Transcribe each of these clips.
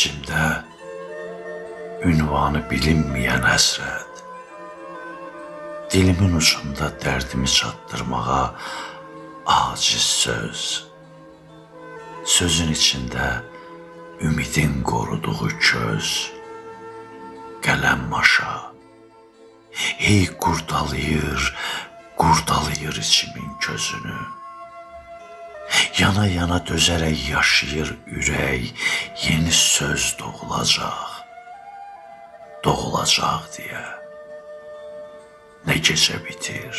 İçimdə ünvanı bilinməyən həsrət, dilimin ucunda dərdimi çatdırmağa aciz söz, sözün içində ümidin qoruduğu köz, qələm maşa, hey qurdalayır, qurdalayır içimin közünü. Yana yana dözərək yaşayır ürək, yeni söz doğulacaq deyə. Nə gecə bitir,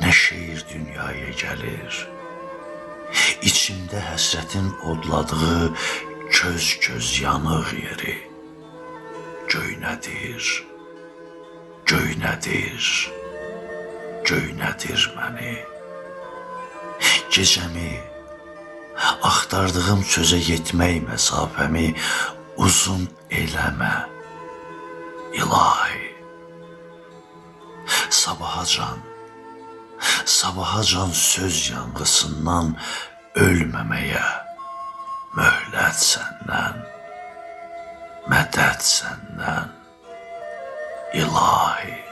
nə şeir dünyaya gəlir. İçimdə həsrətin odladığı köz yanıq yeri göynədir, göynədir, göynədir məni. Gecəmi, axtardığım sözə yetmək məsafəmi uzun eləmə, ilahi. Sabahacan söz yanğısından ölməməyə möhlət səndən, mədəd səndən, ilahi.